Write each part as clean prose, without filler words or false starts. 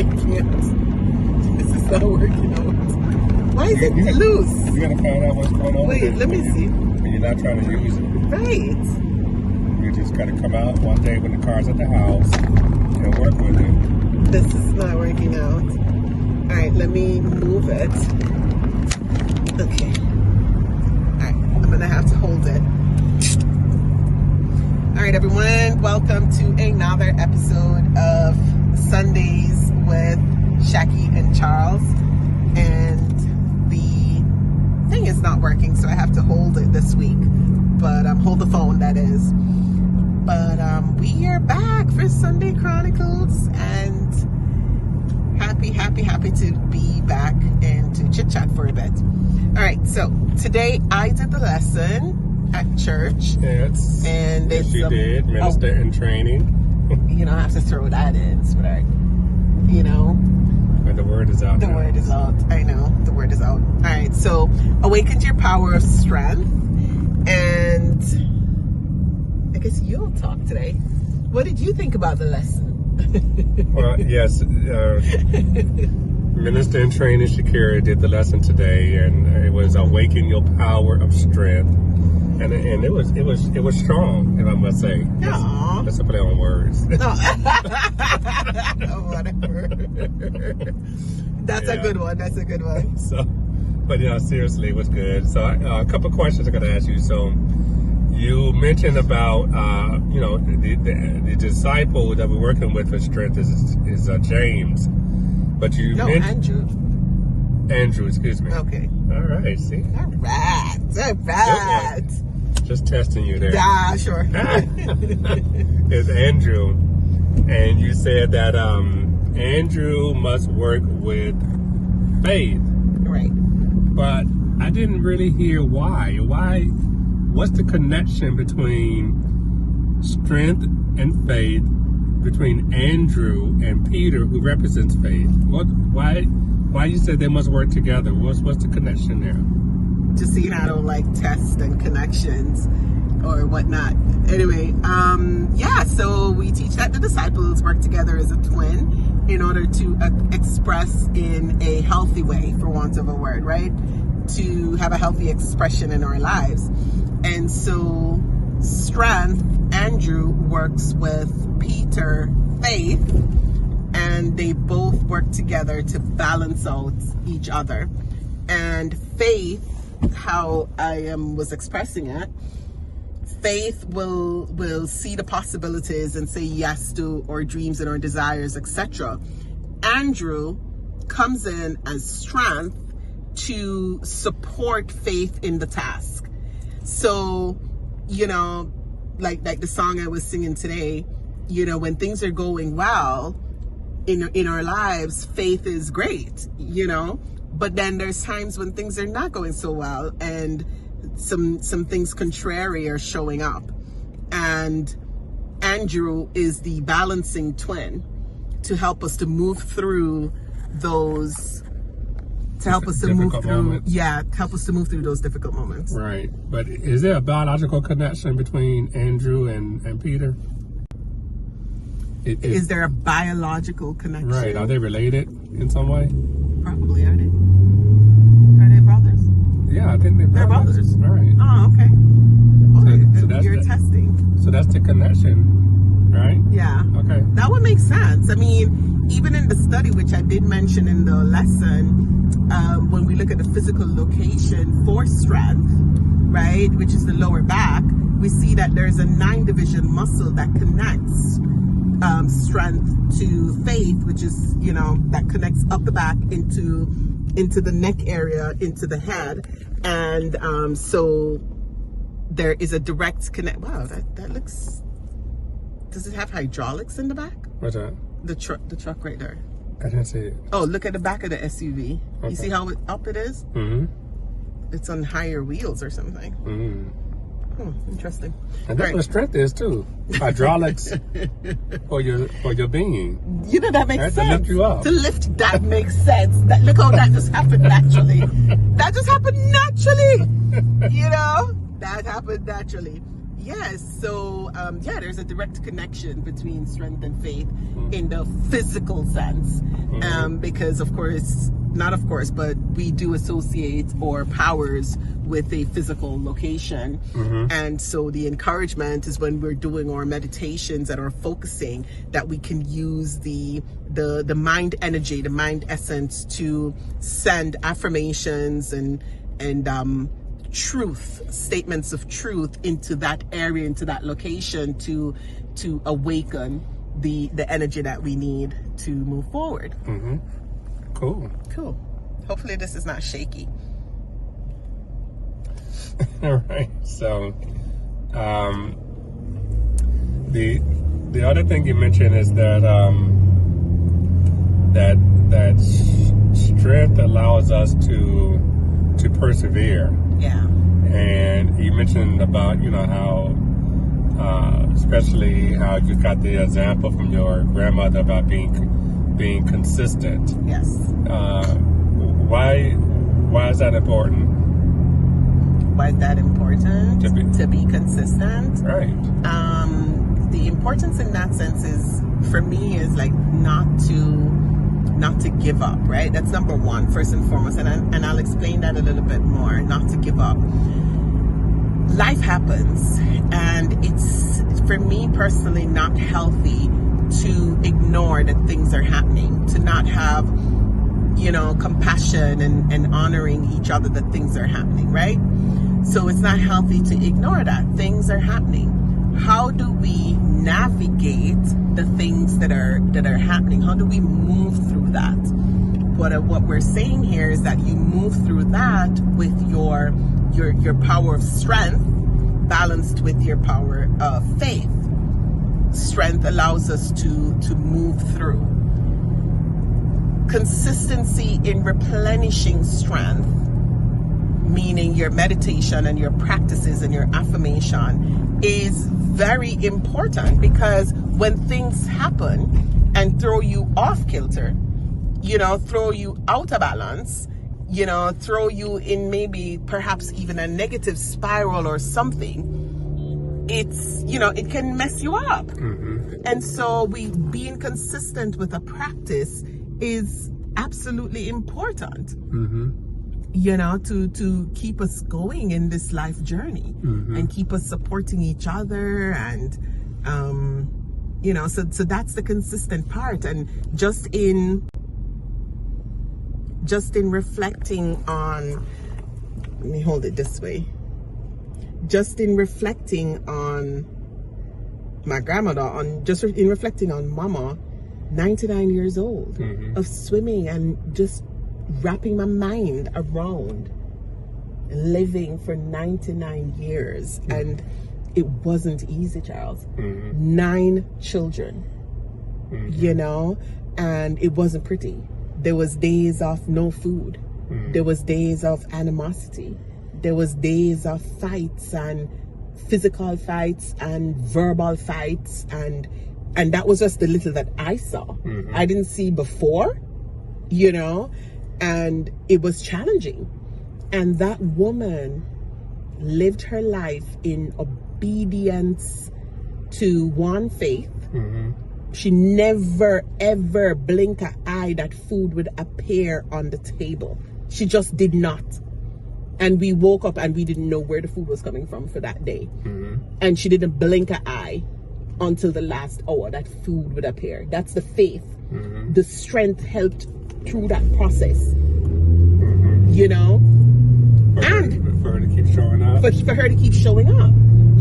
can't. This is not working out. Why is it loose? You gotta find out what's going on. Wait, let me see. And you're not trying to use it. Right. You just gotta come out one day when the car's at the house and work with it. This is not working out. All right, let me move it. Okay. All right, I'm gonna have to hold it. All right, everyone, welcome to another episode of Sundays with Shaky and Charles. And the thing is not working, so I have to hold it this week. But hold the phone, that is. But we are back for Sunday Chronicles, and happy to be back and to chit chat for a bit. All right, so today I did the lesson at church. Yes. And yes, you did. Minister in training. You know, I have to throw that in, sweetheart. You know. But the word is out. The word is out. I know. The word is out. All right. So, awaken to your power of strength. And I guess you'll talk today. What did you think about the lesson? Well, yes. Minister in training Shakira did the lesson today, and it was awaken your power of strength. And it was strong, if I must say. That's a play on words. No. Whatever. That's a good one. That's a good one. So, but seriously, it was good. So, a couple of questions I got to ask you. So, you mentioned about the disciple that we're working with for strength is James, but you mentioned Andrew. Excuse me. Okay. All right. See. All right. Just testing you there. Yeah, sure. It's Andrew. And you said that Andrew must work with faith. Right. But I didn't really hear why. What's the connection between strength and faith, between Andrew and Peter, who represents faith? Why you said they must work together? What's the connection there? Just so you know, I don't like tests and connections or whatnot. Anyway, so we teach that the disciples work together as a twin in order to express in a healthy way, for want of a word, right? To have a healthy expression in our lives. And so strength, Andrew works with Peter, faith, and they both work together to balance out each other. And faith, how I was expressing it, faith will see the possibilities and say yes to our dreams and our desires, etc. Andrew comes in as strength to support faith in the task. So, like the song I was singing today, when things are going well in our lives, faith is great, but then there's times when things are not going so well and some things contrary are showing up. And Andrew is the balancing twin to help us to move through those, help us to move through those difficult moments. Right. But is there a biological connection between Andrew and Peter? Is there a biological connection? Right. Are they related in some way? Probably. Are they brothers? Yeah, I think they're brothers. Right. Oh, okay. So that's you're testing. So that's the connection, right? Yeah. Okay. That would make sense. I mean, even in the study, which I did mention in the lesson, when we look at the physical location for strength, right, which is the lower back, we see that there's a 9-division muscle that connects strength to faith, which is, that connects up the back into the neck area, into the head. And so there is a direct connect. Wow, that looks, does it have hydraulics in the back? What's that? The truck right there. I didn't see it. Oh, look at the back of the SUV. Okay. You see how up it is? Mm-hmm. It's on higher wheels or something. Mm-hmm. Interesting. And that's what strength is too. Hydraulics for your being. That makes sense. To lift you up. To lift, that makes sense. Look how that just happened naturally. That just happened naturally. That happened naturally. Yes, so there's a direct connection between strength and faith in the physical sense, because but we do associate our powers with a physical location, and so the encouragement is when we're doing our meditations and our focusing that we can use the mind energy, the mind essence to send affirmations and statements of truth into that area, into that location to awaken the energy that we need to move forward. Cool. Hopefully this is not shaky. All right. So the other thing you mentioned is that that strength allows us to persevere. Yeah. And you mentioned about, how, especially how you got the example from your grandmother about being consistent. Yes. Why is that important? Why is that important? To be consistent. Right. The importance in that sense is, for me, is like not to give up, right? That's number one, first and foremost, and I'll explain that a little bit more. Not to give up. Life happens, and it's, for me personally, not healthy to ignore that things are happening, to not have, compassion and honoring each other that things are happening, right? So it's not healthy to ignore that things are happening. How do we navigate the things that are happening? How do we move through that? What we're saying here is that you move through that with your power of strength balanced with your power of faith. Strength allows us to move through. Consistency in replenishing strength, meaning your meditation and your practices and your affirmation, is very important, because when things happen and throw you off kilter, throw you out of balance, throw you in maybe perhaps even a negative spiral or something, it's, it can mess you up. And so being consistent with a practice is absolutely important. To keep us going in this life journey, and keep us supporting each other, and so that's the consistent part. And just in reflecting on, let me hold it this way, just in reflecting on my grandmother, in reflecting on Mama, 99 years old, of swimming and just wrapping my mind around living for 99 years. And it wasn't easy, Charles. 9 children, and it wasn't pretty. There was days of no food. There was days of animosity. There was days of fights, and physical fights and verbal fights, and that was just the little that I saw. I didn't see before, and it was challenging. And that woman lived her life in obedience to one faith. She never ever blinked an eye that food would appear on the table. She just did not. And we woke up and we didn't know where the food was coming from for that day. And she didn't blink an eye until the last hour that food would appear. That's the faith. The strength helped through that process. And for her to keep showing up. For her to keep showing up.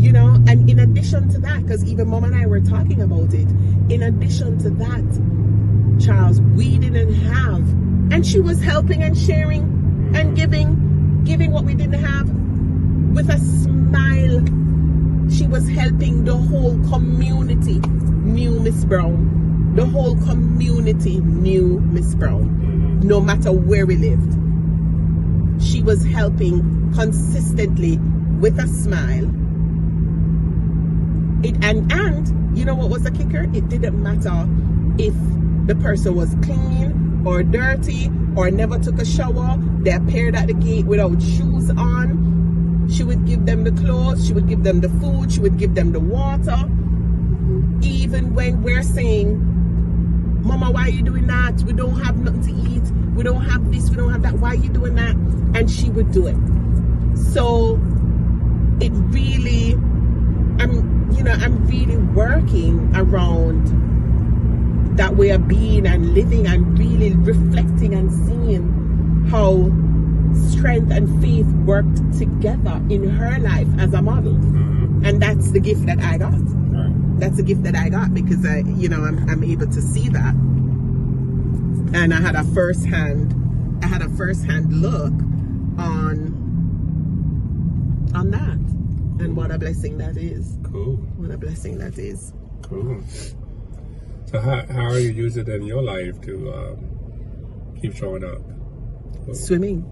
And in addition to that, because even Mom and I were talking about it, in addition to that, Charles, we didn't have, and she was helping and sharing and giving what we didn't have with a smile. She was helping the whole community knew Miss Brown. The whole community knew Miss Brown, no matter where we lived. She was helping consistently with a smile. And you know what was the kicker? It didn't matter if the person was clean or dirty or never took a shower. They appeared at the gate without shoes on. She would give them the clothes, she would give them the food, she would give them the water. Even when we're saying, Mama, why are you doing that? We don't have nothing to eat. We don't have this, we don't have that. Why are you doing that? And she would do it. So it really, I'm really working around that way of being and living and really reflecting and seeing how strength and faith worked together in her life as a model. And that's the gift that I got. That's a gift that I got because I'm able to see that. And I had a first hand look on that. And what a blessing that is. Cool. What a blessing that is. Cool. So how are you using it in your life to keep showing up? Swimming.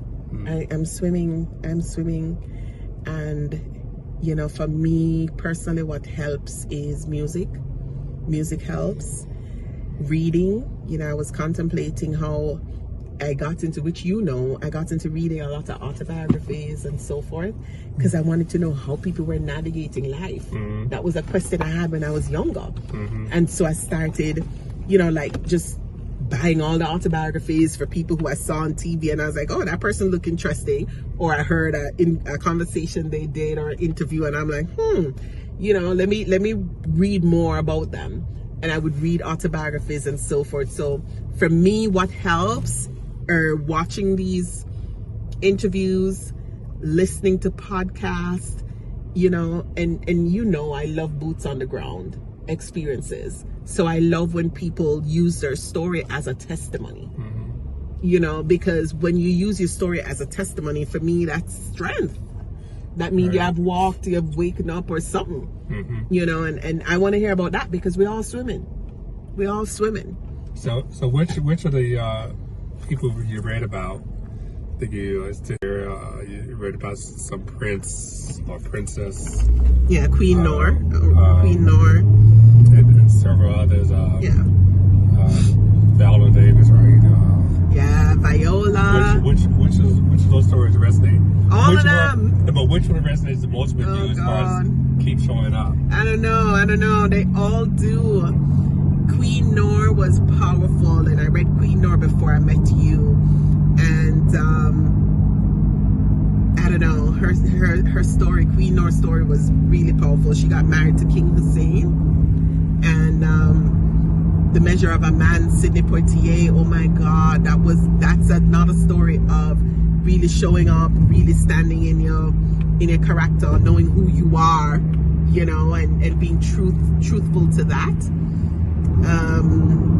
I'm swimming. And for me personally, what helps is music. Music helps. Reading. I was contemplating how I got into reading a lot of autobiographies and so forth because I wanted to know how people were navigating life. That was a question I had when I was younger. And so I started, just buying all the autobiographies for people who I saw on TV, and I was like, oh, that person looked interesting, or I heard a conversation they did or an interview, and I'm like, let me read more about them. And I would read autobiographies and so forth. So for me, what helps are watching these interviews, listening to podcasts, and I love boots on the ground experiences. So I love when people use their story as a testimony, because when you use your story as a testimony, for me, that's strength. That means you have walked, you have waken up or something, and I want to hear about that because we're all swimming. So which of the people you read about that you read about some prince or princess? Yeah, Queen Noor. Queen Noor. And several others. Viola Davis, right? Viola. Which of those stories resonate? All of them. But which one resonates the most with you as far as keep showing up? I don't know. They all do. Queen Noor was powerful, and I read Queen Noor before I met you, and I don't know, her story, Queen Noor's story, was really powerful. She got married to King Hussein, and The Measure of a Man, Sidney Poitier. Oh my God, that's another story of really showing up, really standing in your character, knowing who you are, and being truthful to that.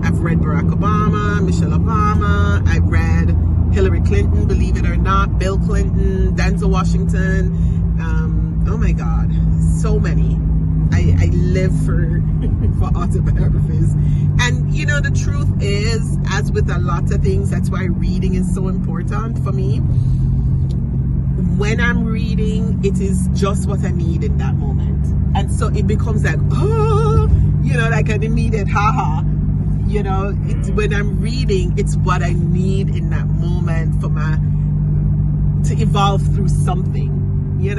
I've read Barack Obama, Michelle Obama. I've read Hillary Clinton, believe it or not, Bill Clinton, Denzel Washington. Oh my God, so many. I live for autobiographies. And the truth is, as with a lot of things, that's why reading is so important for me. When I'm reading, it is just what I need in that moment. And so it becomes like, like an immediate haha. When I'm reading, it's what I need in that moment to evolve through something,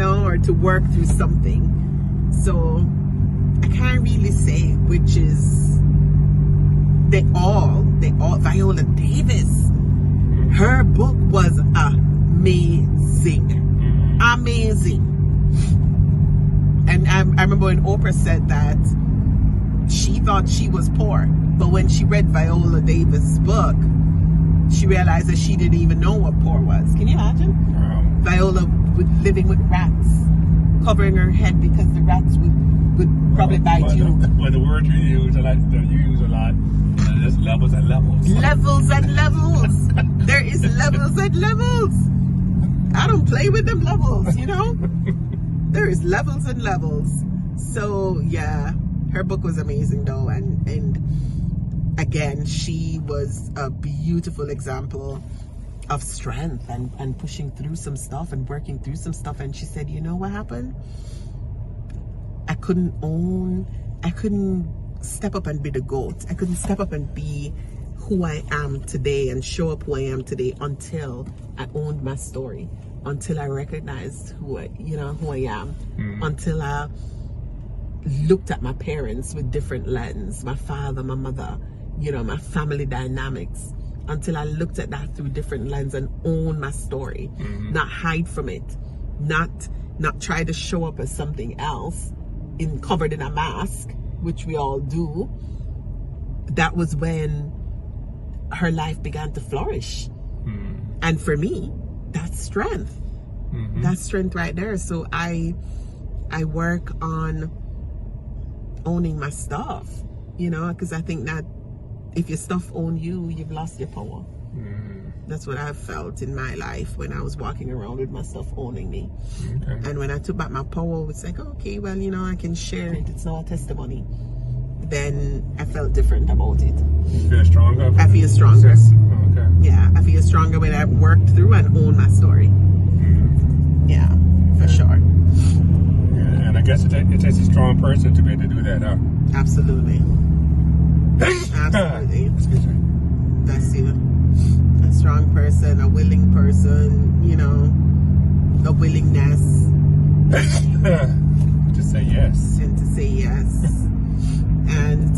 or to work through something. So I can't really say which is. They all. Viola Davis, her book was amazing. And I remember when Oprah said that she thought she was poor, but when she read Viola Davis' book, she realized that she didn't even know what poor was. Can you imagine? Wow. Viola living with rats, covering her head because the rats would probably bite you. Well, the word you use a lot, there's levels and levels. Levels and levels. There is levels and levels. I don't play with them levels, There is levels and levels. So yeah, her book was amazing though, and again, she was a beautiful example of strength and pushing through some stuff and working through some stuff. And she said, what happened? I couldn't step up and be the GOAT. I couldn't step up and be who I am today and show up who I am today until I owned my story, until I recognized who I am, until I looked at my parents with different lens, my father, my mother, my family dynamics, until I looked at that through different lens and own my story, not hide from it, not try to show up as something else covered in a mask, which we all do. That was when her life began to flourish. And for me, that's strength. That's strength right there. So I work on owning my stuff, because I think that if your stuff own you, you've lost your power. That's what I've felt in my life when I was walking around with my stuff owning me. And when I took back my power, it's like, okay, well, I can share it. It's not a testimony. Then I felt different about it. You feel stronger? I feel stronger. Okay. Yeah, I feel stronger when I worked through and own my story. Yeah, for sure. Yeah, and I guess it takes a strong person to be able to do that, huh? Absolutely. Absolutely. Excuse me. That's you. A strong person, a willing person, a willingness. To say yes. And to say yes. And,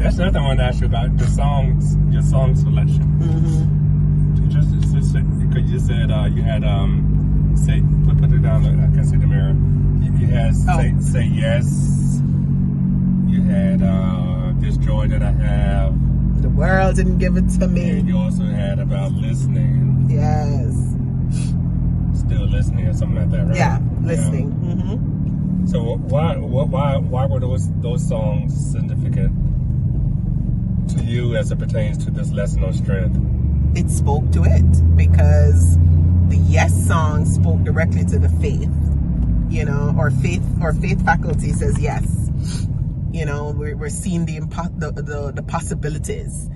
That's another one I asked you about, your song selection. Because you said you had, put it down, I can see the mirror. You had say yes. You had this joy that I have. The world didn't give it to me. And you also had about listening. Yes. Still listening or something like that, right? Yeah, listening. So why were those songs significant to you as it pertains to this lesson on strength? It spoke to it because the yes song spoke directly to the faith, or faith faculty says yes. We're seeing the possibilities.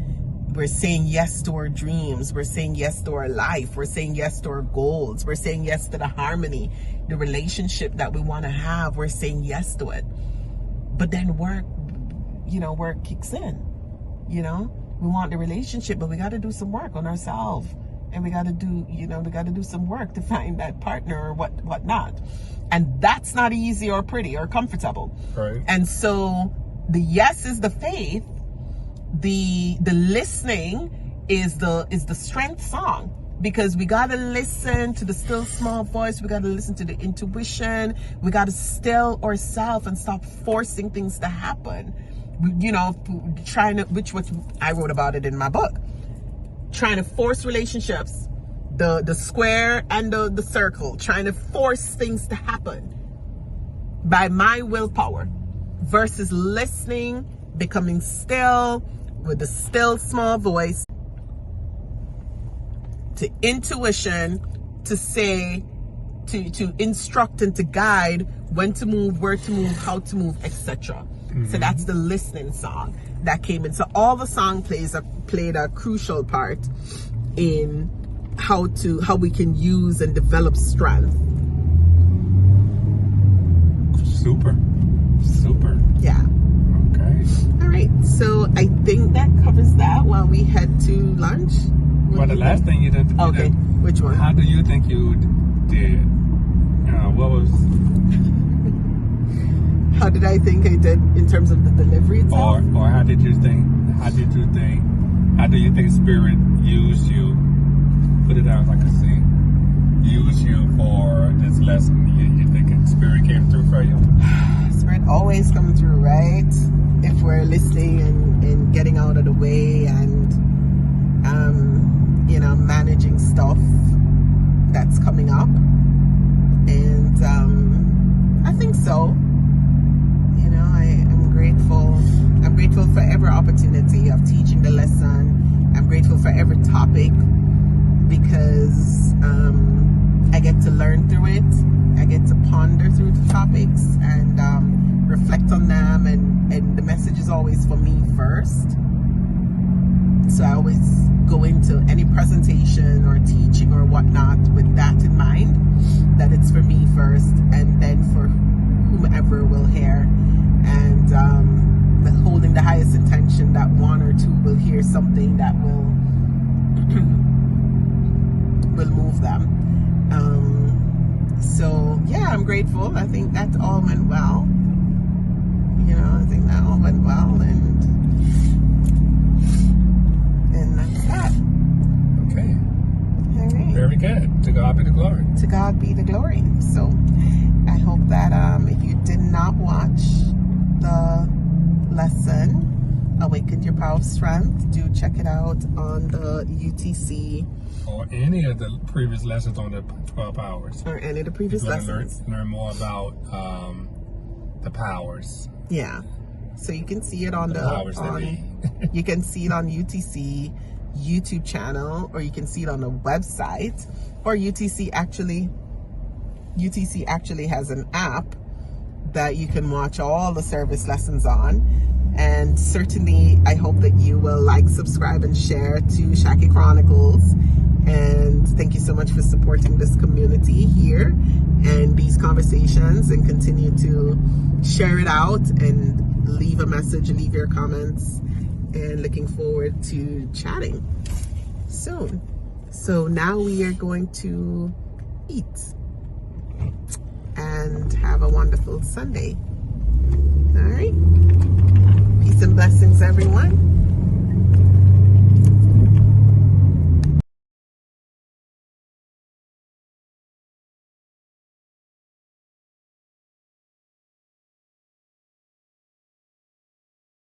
We're saying yes to our dreams. We're saying yes to our life. We're saying yes to our goals. We're saying yes to the harmony, the relationship that we want to have. We're saying yes to it. But then work kicks in. We want the relationship, but we got to do some work on ourselves. And we got to do some work to find that partner or whatnot. And that's not easy or pretty or comfortable. Right. And so the yes is the faith. The listening is the strength song, because we got to listen to the still small voice. We got to listen to the intuition. We got to still ourselves and stop forcing things to happen. Which I wrote about it in my book, trying to force relationships, the square and the circle, trying to force things to happen by my willpower versus listening, becoming still with the still small voice, to intuition, to say, to instruct and to guide when to move, where to move, how to move, etc. So that's the listening song that came in. So all the song played a crucial part in how we can use and develop strength. Super. Yeah. Okay. All right. So I think that covers that while we head to lunch. Well, the last thing you did. Okay. Which one? How do you think you did? What was? How did I think I did in terms of the delivery itself? Or how do you think Spirit used you? Put it out like I see. Use you for this lesson. You think Spirit came through for you? Spirit always comes through, right? If we're listening and getting out of the way and managing stuff that's coming up. And I think so. I'm grateful. I'm grateful for every opportunity of teaching the lesson. I'm grateful for every topic because I get to learn through it. I get to ponder through the topics and reflect on them. And the message is always for me first. So I always go into any presentation or teaching or whatnot with that in mind, that it's for me first and then for whomever will hear. And holding the highest intention that one or two will hear something that will move them. So yeah, I'm grateful. I think that all went well. I think that all went well, and that's that. Okay. All right. Very good. To God be the glory. To God be the glory. So I hope that if you did not watch the lesson, Awaken Your Power of Strength, do check it out on the UTC. Or any of the previous lessons on the 12 hours. Or any of the previous lessons. Learn more about the powers. Yeah. So you can see it on you can see it on UTC YouTube channel, or you can see it on the website, or UTC actually has an app that you can watch all the service lessons on. And certainly I hope that you will subscribe and share to Shaky Chronicles. And thank you so much for supporting this community here and these conversations, and continue to share it out and leave a message, leave your comments, and looking forward to chatting soon. So now we are going to eat and have a wonderful Sunday. All right. Peace and blessings, everyone.